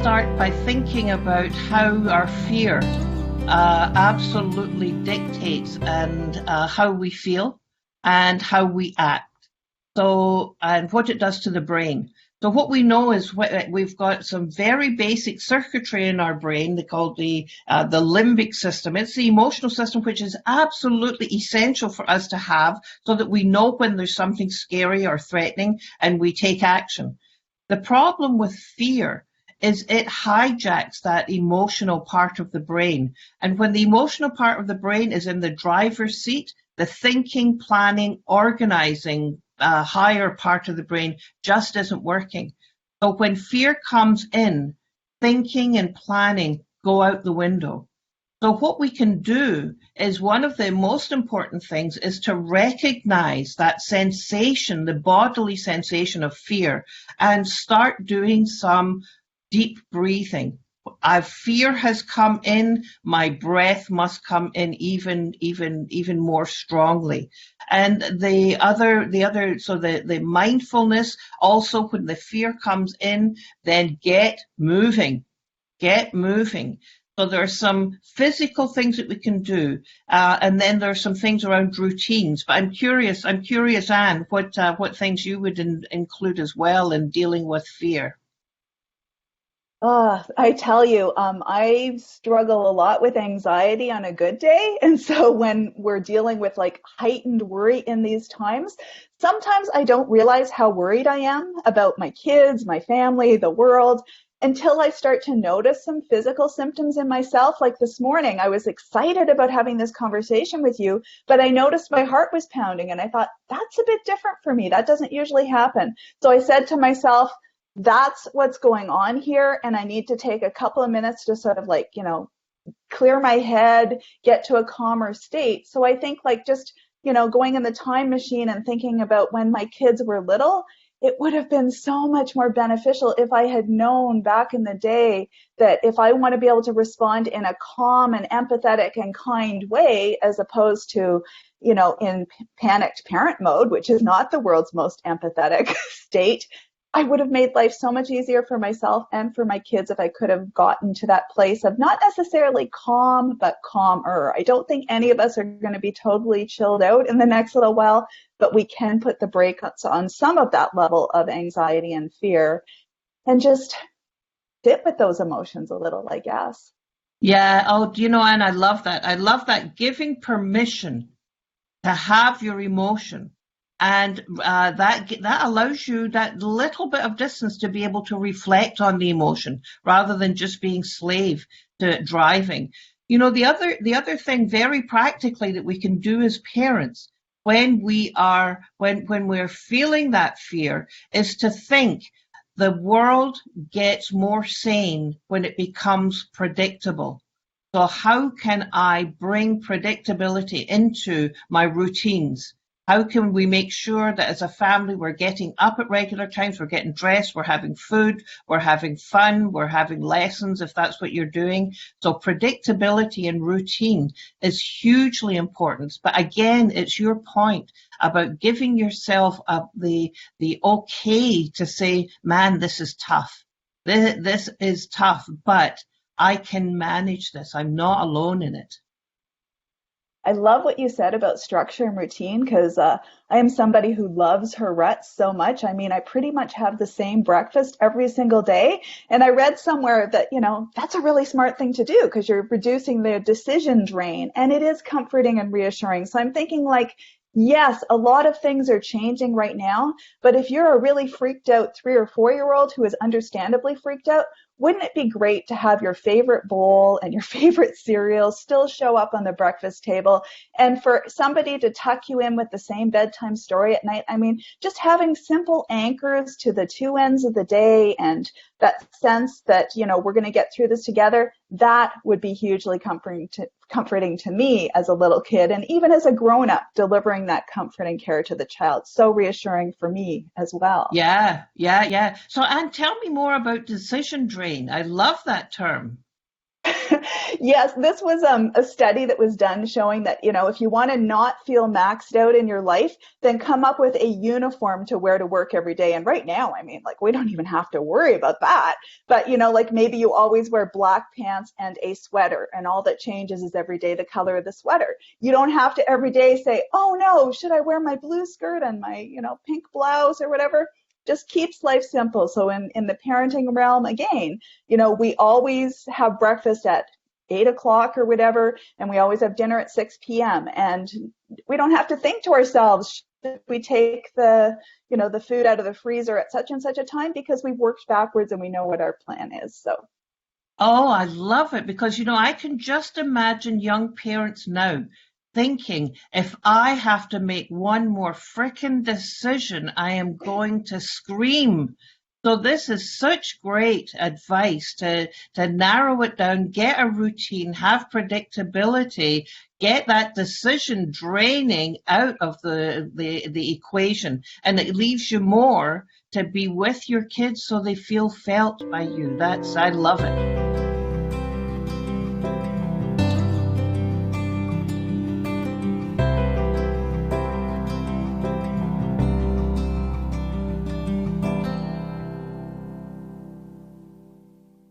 start by thinking about how our fear absolutely dictates and how we feel and how we act. So, and what it does to the brain. So what we know is we've got some very basic circuitry in our brain. They call the limbic system. It's the emotional system, which is absolutely essential for us to have so that we know when there's something scary or threatening and we take action. The problem with fear is it hijacks that emotional part of the brain. And when the emotional part of the brain is in the driver's seat, the thinking, planning, organizing, higher part of the brain just isn't working. So when fear comes in, thinking and planning go out the window. So what we can do is one of the most important things is to recognize that sensation, the bodily sensation of fear, and start doing some deep breathing. Fear has come in, my breath must come in even more strongly. And the mindfulness also, when the fear comes in, then get moving. So there are some physical things that we can do, and then there are some things around routines. But I'm curious, Anne, what things you would include as well in dealing with fear. I tell you, I struggle a lot with anxiety on a good day. And so when we're dealing with like heightened worry in these times, sometimes I don't realize how worried I am about my kids, my family, the world, until I start to notice some physical symptoms in myself. Like this morning, I was excited about having this conversation with you, but I noticed my heart was pounding and I thought, that's a bit different for me. That doesn't usually happen. So I said to myself, that's what's going on here, and I need to take a couple of minutes to sort of like, clear my head, get to a calmer state. So I think like just, going in the time machine and thinking about when my kids were little, it would have been so much more beneficial if I had known back in the day that if I want to be able to respond in a calm and empathetic and kind way, as opposed to, in panicked parent mode, which is not the world's most empathetic state, I would have made life so much easier for myself and for my kids if I could have gotten to that place of not necessarily calm, but calmer. I don't think any of us are going to be totally chilled out in the next little while, but we can put the brakes on some of that level of anxiety and fear and just sit with those emotions a little, I guess. Yeah. Oh, and I love that. I love that, giving permission to have your emotion. And that allows you that little bit of distance to be able to reflect on the emotion rather than just being slave to it driving. The other thing very practically that we can do as parents when we're feeling that fear is to think the world gets more sane when it becomes predictable. So how can I bring predictability into my routines? How can we make sure that as a family we're getting up at regular times, we're getting dressed, we're having food, we're having fun, we're having lessons if that's what you're doing. So predictability and routine is hugely important. But again, it's your point about giving yourself the okay to say, man, this is tough. This is tough, but I can manage this. I'm not alone in it. I love what you said about structure and routine because I am somebody who loves her ruts so much. I mean, I pretty much have the same breakfast every single day. And I read somewhere that, that's a really smart thing to do because you're reducing the decision drain, and it is comforting and reassuring. So I'm thinking like, yes, a lot of things are changing right now, but if you're a really freaked out 3 or 4-year-old who is understandably freaked out, wouldn't it be great to have your favorite bowl and your favorite cereal still show up on the breakfast table, and for somebody to tuck you in with the same bedtime story at night? I mean, just having simple anchors to the two ends of the day and that sense that, we're going to get through this together, that would be hugely comforting to me as a little kid, and even as a grown-up, delivering that comfort and care to the child. So reassuring for me as well. Yeah. So Anne, tell me more about decision drain. I love that term. Yes, this was a study that was done showing that, if you want to not feel maxed out in your life, then come up with a uniform to wear to work every day. And right now, I mean, like, we don't even have to worry about that. But, like maybe you always wear black pants and a sweater, and all that changes is every day the color of the sweater. You don't have to every day say, oh no, should I wear my blue skirt and my, pink blouse or whatever? Just keeps life simple. So in the parenting realm, again, we always have breakfast at 8 o'clock or whatever, and we always have dinner at 6 p.m. And we don't have to think to ourselves, should we take the food out of the freezer at such and such a time, because we've worked backwards and we know what our plan is. So Oh, I love it because, I can just imagine young parents now thinking, if I have to make one more frickin' decision, I am going to scream. So this is such great advice to narrow it down, get a routine, have predictability, get that decision draining out of the equation, and it leaves you more to be with your kids so they feel felt by you. I love it.